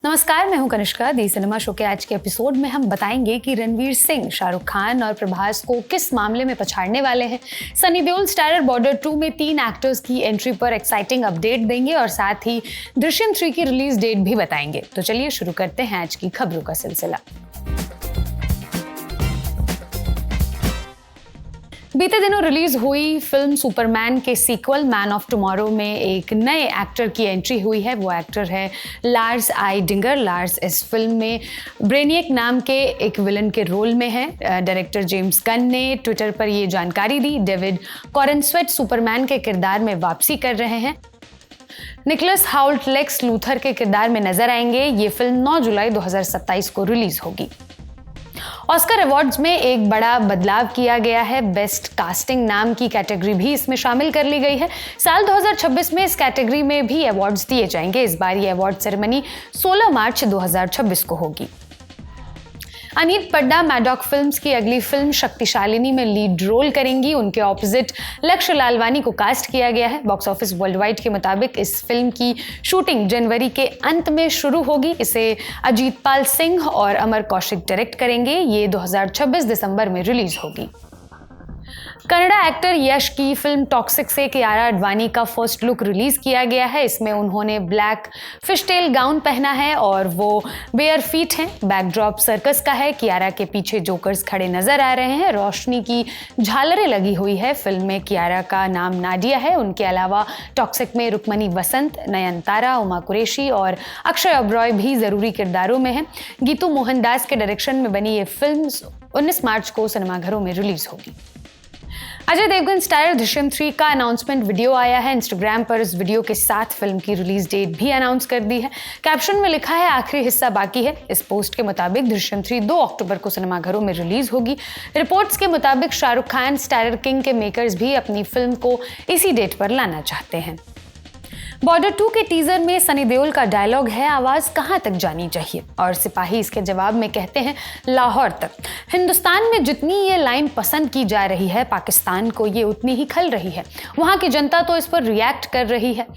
नमस्कार, मैं हूं कनिष्का। दी सिनेमा शो के आज के एपिसोड में हम बताएंगे कि रणवीर सिंह शाहरुख खान और प्रभास को किस मामले में पछाड़ने वाले हैं। सनी देओल स्टारर बॉर्डर 2 में 3 एक्टर्स की एंट्री पर एक्साइटिंग अपडेट देंगे और साथ ही दृश्यम 3 की रिलीज डेट भी बताएंगे। तो चलिए शुरू करते हैं आज की खबरों का सिलसिला। बीते दिनों रिलीज हुई फिल्म सुपरमैन के सीक्वल मैन ऑफ टुमारो में एक नए एक्टर की एंट्री हुई है। वो एक्टर है लार्स आइडिंगर। लार्स इस फिल्म में ब्रेनियक नाम के एक विलन के रोल में है। डायरेक्टर जेम्स गन ने ट्विटर पर ये जानकारी दी। डेविड कॉरेनस्वेट सुपरमैन के किरदार में वापसी कर रहे हैं। निकोलस हाउल्ट लेक्स लूथर के किरदार में नजर आएंगे। ये फिल्म 9 जुलाई 2027 को रिलीज होगी। ऑस्कर अवार्ड्स में एक बड़ा बदलाव किया गया है। बेस्ट कास्टिंग नाम की कैटेगरी भी इसमें शामिल कर ली गई है। साल 2026 में इस कैटेगरी में भी अवार्ड्स दिए जाएंगे। इस बार ये अवार्ड सेरेमनी 16 मार्च 2026 को होगी। अनीत पड्डा मैडॉक फिल्म्स की अगली फिल्म शक्तिशालिनी में लीड रोल करेंगी। उनके ऑपोजिट लक्ष्य लालवानी को कास्ट किया गया है। बॉक्स ऑफिस वर्ल्ड वाइड के मुताबिक इस फिल्म की शूटिंग जनवरी के अंत में शुरू होगी। इसे अजीत पाल सिंह और अमर कौशिक डायरेक्ट करेंगे। ये 2026 दिसंबर में रिलीज होगी। कन्नड़ा एक्टर यश की फिल्म टॉक्सिक से कियारा आडवाणी का फर्स्ट लुक रिलीज किया गया है। इसमें उन्होंने ब्लैक फिशटेल गाउन पहना है और वो बेयर फीट हैं। बैकड्रॉप सर्कस का है। कियारा के पीछे जोकर्स खड़े नजर आ रहे हैं। रोशनी की झालरें लगी हुई है। फिल्म में कियारा का नाम नाडिया है। उनके अलावा टॉक्सिक में रुक्मणी वसंत, नयनतारा, उमा कुरैशी और अक्षय ओबरॉय भी जरूरी किरदारों में हैं। गीतू मोहनदास के डायरेक्शन में बनी ये फिल्म 19 मार्च को सिनेमाघरों में रिलीज होगी। अजय देवगन स्टारर दृश्यम 3 का अनाउंसमेंट वीडियो आया है। इंस्टाग्राम पर इस वीडियो के साथ फिल्म की रिलीज डेट भी अनाउंस कर दी है। कैप्शन में लिखा है आखिरी हिस्सा बाकी है। इस पोस्ट के मुताबिक दृश्यम 3 2 अक्टूबर को सिनेमाघरों में रिलीज होगी। रिपोर्ट्स के मुताबिक शाहरुख खान स्टारर किंग के मेकर्स भी अपनी फिल्म को इसी डेट पर लाना चाहते हैं। बॉर्डर 2 के टीजर में सनी देओल का डायलॉग है, आवाज कहां तक जानी चाहिए, और सिपाही इसके जवाब में कहते हैं लाहौर तक। हिंदुस्तान में जितनी ये लाइन पसंद की जा रही है, पाकिस्तान को ये उतनी ही खल रही है। वहां की जनता तो इस पर रिएक्ट कर रही है।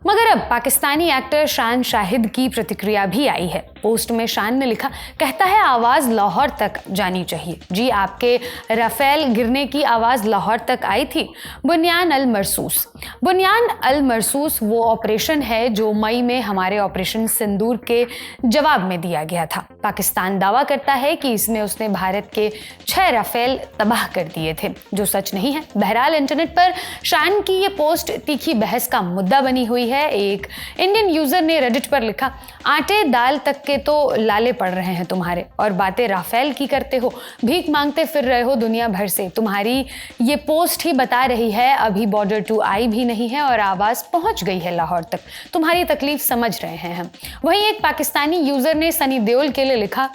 मगर अब पाकिस्तानी एक्टर शान शाहिद की प्रतिक्रिया भी आई है। पोस्ट में शान ने लिखा, कहता है आवाज लाहौर तक जानी चाहिए। जी, आपके राफेल गिरने की आवाज लाहौर तक आई थी। बुनियान अल मरसूस। बुनियान अल मरसूस वो ऑपरेशन है जो मई में हमारे ऑपरेशन सिंदूर के जवाब में दिया गया था। पाकिस्तान दावा करता है कि इसमें उसने भारत के 6 राफेल तबाह कर दिए थे, जो सच नहीं है। बहरहाल इंटरनेट पर शान की ये पोस्ट तीखी बहस का मुद्दा बनी हुई है। एक इंडियन यूजर ने रेडिट पर लिखा, आटे दाल तक के तो लाले पड़ रहे हैं तुम्हारे, और बातें राफेल की करते हो, भीख मांगते फिर रहे हो दुनिया भर से। तुम्हारी ये पोस्ट ही बता रही है अभी बॉर्डर 2 आई भी नहीं है और आवाज पहुंच गई है लाहौर तक। तुम्हारी तकलीफ समझ रहे हैं हम। वहीं एक पाकिस्तानी यूजर ने सनी देओल के लिए लिखा,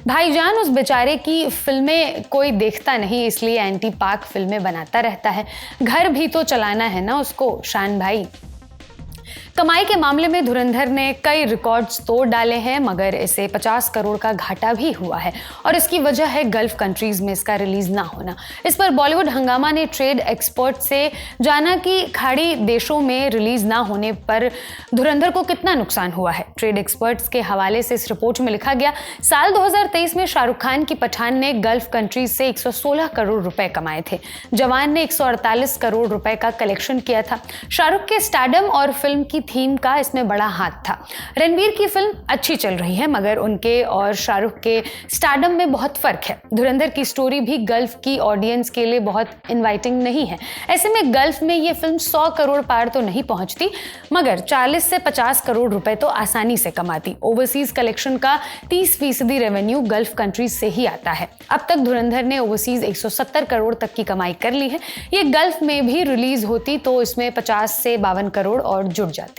भाईजान उस बेचारे की फिल्में कोई देखता नहीं, इसलिए एंटी पाक फिल्में बनाता रहता है। घर भी तो चलाना है ना उसको शान भाई। कमाई के मामले में धुरंधर ने कई रिकॉर्ड्स तोड़ डाले हैं, मगर इसे 50 करोड़ का घाटा भी हुआ है और इसकी वजह है गल्फ कंट्रीज में इसका रिलीज ना होना। इस पर बॉलीवुड हंगामा ने ट्रेड एक्सपर्ट से जाना कि खाड़ी देशों में रिलीज ना होने पर धुरंधर को कितना नुकसान हुआ है। ट्रेड एक्सपर्ट्स के हवाले से इस रिपोर्ट में लिखा गया, साल 2023 में शाहरुख खान की पठान ने गल्फ कंट्रीज से 116 करोड़ रुपए कमाए थे। जवान ने 148 करोड़ रुपए का कलेक्शन किया था। शाहरुख के स्टारडम और फिल्म की थीम का इसमें बड़ा हाथ था। रणवीर की फिल्म अच्छी चल रही है, मगर उनके और शाहरुख के स्टारडम में बहुत फर्क है। धुरंधर की स्टोरी भी गल्फ की ऑडियंस के लिए बहुत इनवाइटिंग नहीं है। ऐसे में गल्फ में ये फिल्म 100 करोड़ पार तो नहीं पहुंचती, मगर 40 से 50 करोड़ रुपए तो आसानी से कमाती। ओवरसीज कलेक्शन का 30% रेवेन्यू गल्फ कंट्रीज से ही आता है। अब तक धुरंधर ने ओवरसीज 170 करोड़ तक की कमाई कर ली है। ये गल्फ में भी रिलीज होती तो इसमें 50 से 52 करोड़ और जुड़ जाते।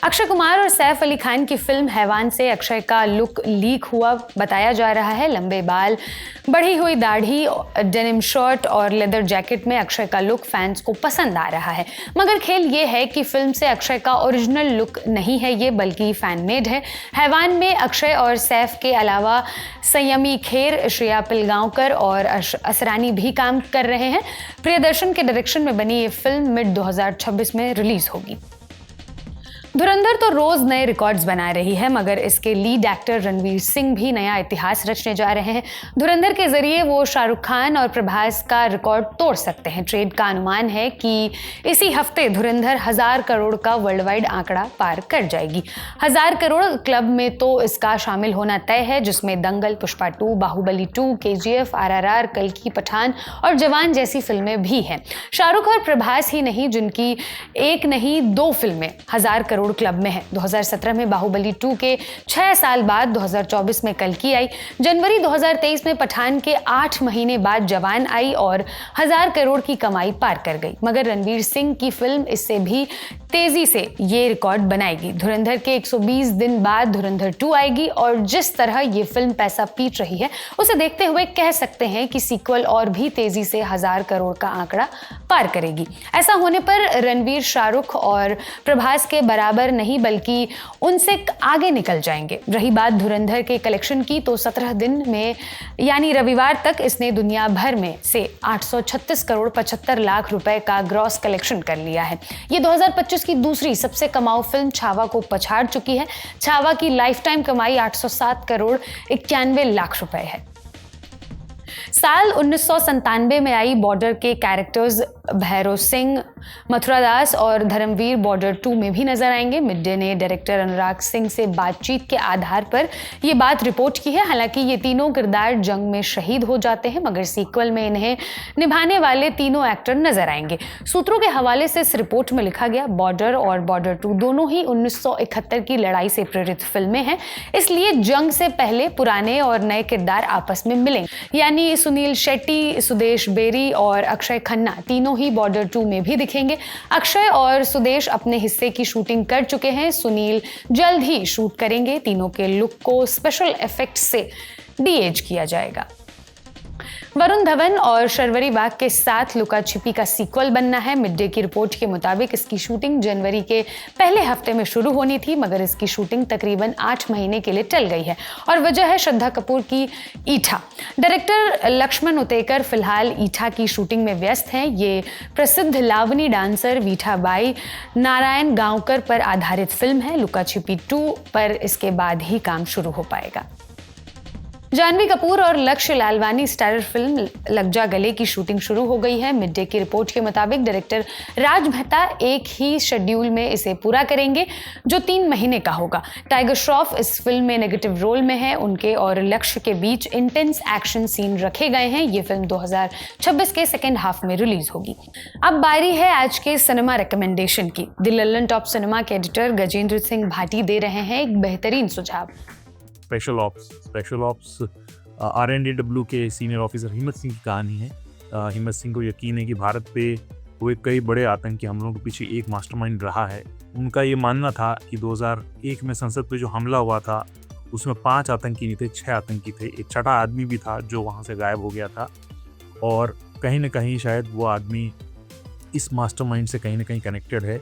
अक्षय कुमार और सैफ अली खान की फिल्म हैवान से अक्षय का लुक लीक हुआ बताया जा रहा है। लंबे बाल, बढ़ी हुई दाढ़ी, डेनिम शर्ट और लेदर जैकेट में अक्षय का लुक फैंस को पसंद आ रहा है। मगर खेल ये है कि फिल्म से अक्षय का ओरिजिनल लुक नहीं है ये, बल्कि फैन मेड है। हैवान में अक्षय और सैफ के अलावा संयमी खेर, श्रेया पिलगांवकर और असरानी भी काम कर रहे हैं। प्रियदर्शन के डायरेक्शन में बनी ये फिल्म मिड 2026 में रिलीज होगी। धुरंधर तो रोज नए रिकॉर्ड्स बना रही है, मगर इसके लीड एक्टर रणवीर सिंह भी नया इतिहास रचने जा रहे हैं। धुरंधर के जरिए वो शाहरुख खान और प्रभास का रिकॉर्ड तोड़ सकते हैं। ट्रेड का अनुमान है कि इसी हफ्ते धुरंधर 1000 करोड़ का वर्ल्ड वाइड आंकड़ा पार कर जाएगी। 1000 करोड़ क्लब में तो इसका शामिल होना तय है, जिसमें दंगल, पुष्पा 2, बाहुबली 2, KGF, RRR, कल्कि, पठान और जवान जैसी फिल्में भी हैं। शाहरुख और प्रभास ही नहीं, जिनकी एक नहीं 2 फिल्में 1000 करोड़ क्लब में है। 2017 में बाहुबली 2 के 6 साल बाद 2024 में कल्कि आई। जनवरी 2023 में पठान के 8 महीने बाद जवान आई और 1000 करोड़ की कमाई पार कर गई। मगर रणवीर सिंह की फिल्म इससे भी तेजी से ये रिकॉर्ड बनाएगी। धुरंधर के 120 दिन बाद धुरंधर 2 आएगी और जिस तरह ये फिल्म पैसा पीट रही है, उसे देखते हुए कह सकते हैं कि सीक्वल और भी तेजी से 1000 करोड़ का आंकड़ा पार करेगी। ऐसा होने पर रणवीर शाहरुख और प्रभास के बराबर नहीं बल्कि उनसे आगे निकल जाएंगे। रही बात धुरंधर के कलेक्शन की, तो 17 दिन में यानी रविवार तक इसने दुनिया भर में से 836 करोड़ 75 लाख रुपए का ग्रॉस कलेक्शन कर लिया है। ये 2025 की दूसरी सबसे कमाऊ फिल्म छावा को पछाड़ चुकी है। छावा की लाइफ टाइम कमाई 807 करोड़ 91 लाख रुपए है। साल 1997 में आई बॉर्डर के कैरेक्टर्स भैरव सिंह, मथुरा दास और धर्मवीर बॉर्डर 2 में भी नजर आएंगे। मिड डे ने डायरेक्टर अनुराग सिंह से बातचीत के आधार पर ये बात रिपोर्ट की है। हालांकि ये तीनों किरदार जंग में शहीद हो जाते हैं, मगर सीक्वल में इन्हें निभाने वाले तीनों एक्टर नजर आएंगे। सूत्रों के हवाले से इस रिपोर्ट में लिखा गया, बॉर्डर और बॉर्डर 2 दोनों ही 1971 की लड़ाई से प्रेरित फिल्में हैं, इसलिए जंग से पहले पुराने और नए किरदार आपस में मिलेंगे। यानी सुनील शेट्टी, सुदेश बेरी और अक्षय खन्ना तीनों ही बॉर्डर 2 में भी दिखेंगे। अक्षय और सुदेश अपने हिस्से की शूटिंग कर चुके हैं। सुनील जल्द ही शूट करेंगे। तीनों के लुक को स्पेशल इफेक्ट्स से डीएज किया जाएगा। वरुण धवन और शर्वरी बाग के साथ लुका छिपी का सीक्वल बनना है। मिड डे की रिपोर्ट के मुताबिक इसकी शूटिंग जनवरी के पहले हफ्ते में शुरू होनी थी, मगर इसकी शूटिंग तकरीबन 8 महीने के लिए टल गई है और वजह है श्रद्धा कपूर की ईठा। डायरेक्टर लक्ष्मण उतेकर फिलहाल ईठा की शूटिंग में व्यस्त हैं। ये प्रसिद्ध लावनी डांसर वीठा बाई नारायण गांवकर पर आधारित फिल्म है। लुका छिपी 2 पर इसके बाद ही काम शुरू हो पाएगा। जानवी कपूर और लक्ष्य लालवानी स्टारर फिल्म लग जा गले की शूटिंग शुरू हो गई है। मिड डे की रिपोर्ट के मुताबिक डायरेक्टर राज मेहता एक ही शेड्यूल में इसे पूरा करेंगे, जो 3 महीने का होगा। टाइगर श्रॉफ इस फिल्म में नेगेटिव रोल में है। उनके और लक्ष्य के बीच इंटेंस एक्शन सीन रखे गए हैं। ये फिल्म 2026 के सेकेंड हाफ में रिलीज होगी। अब बारी है आज के सिनेमा रिकमेंडेशन की। द लल्लन टॉप सिनेमा के एडिटर गजेंद्र सिंह भाटी दे रहे हैं एक बेहतरीन सुझाव। स्पेशल ऑप्स RNDW के सीनियर ऑफिसर हिम्मत सिंह की कहानी है। हिम्मत सिंह को यकीन है कि भारत पे हुए कई बड़े आतंकी हमलों के पीछे एक मास्टरमाइंड रहा है। उनका ये मानना था कि 2001 में संसद पे जो हमला हुआ था उसमें 5 आतंकी नहीं थे, 6 आतंकी थे। एक छठा आदमी भी था जो वहाँ से गायब हो गया था और कहीं ना कहीं शायद वो आदमी इस मास्टरमाइंड से कहीं ना कहीं कनेक्टेड है।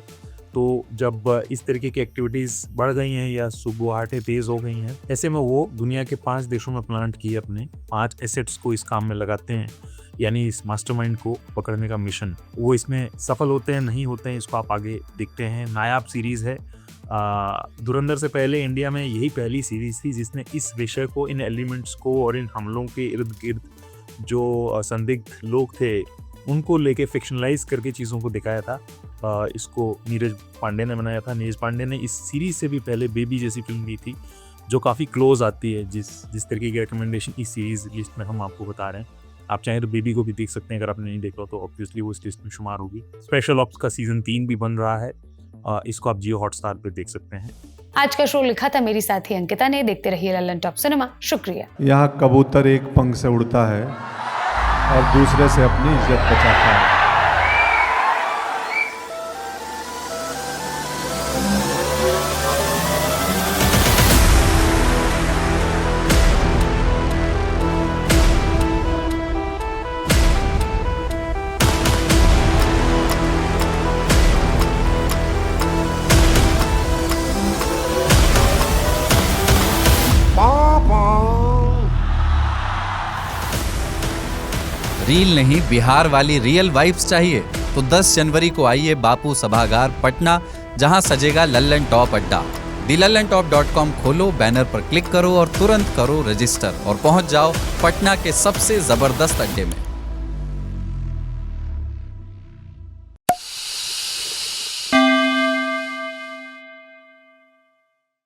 तो जब इस तरीके की एक्टिविटीज़ बढ़ गई हैं या सुगबुगाहटें तेज़ हो गई हैं, ऐसे में वो दुनिया के 5 देशों में प्लांट किए अपने 5 एसेट्स को इस काम में लगाते हैं, यानी इस मास्टरमाइंड को पकड़ने का मिशन। वो इसमें सफल होते हैं, नहीं होते हैं, इसको आप आगे देखते हैं। नायाब सीरीज़ है। धुरंधर से पहले इंडिया में यही पहली सीरीज़ थी जिसने इस विषय को, इन एलिमेंट्स को और इन हमलों के इर्द गिर्द जो संदिग्ध लोग थे उनको लेके फिक्शनलाइज करके चीज़ों को दिखाया था। इसको नीरज पांडे ने बनाया था। नीरज पांडे ने इस सीरीज़ से भी पहले बेबी जैसी फिल्म दी थी जो काफ़ी क्लोज आती है जिस तरीके की रिकमेंडेशन इस सीरीज़ लिस्ट में हम आपको बता रहे हैं। आप चाहें तो बेबी को भी देख सकते हैं, अगर आपने नहीं देखा तो ऑब्वियसली वो इस लिस्ट में शुमार होगी। स्पेशल ऑप्स का सीजन 3 भी बन रहा है। इसको आप जियो हॉटस्टार पर देख सकते हैं। आज का शो लिखा था मेरी साथी अंकिता ने। देखते रहिए लल्लन टॉप सिनेमा। शुक्रिया। यहाँ कबूतर एक पंख से उड़ता है और दूसरे से अपनी इज्जत बचाता है। रील नहीं, बिहार वाली रियल वाइब्स चाहिए तो 10 जनवरी को आइए बापू सभागार पटना। जहां सजेगा लल्लन टॉप अड्डा। thelallanTop.com खोलो, बैनर पर क्लिक करो और तुरंत करो रजिस्टर और पहुंच जाओ पटना के सबसे जबरदस्त अड्डे में।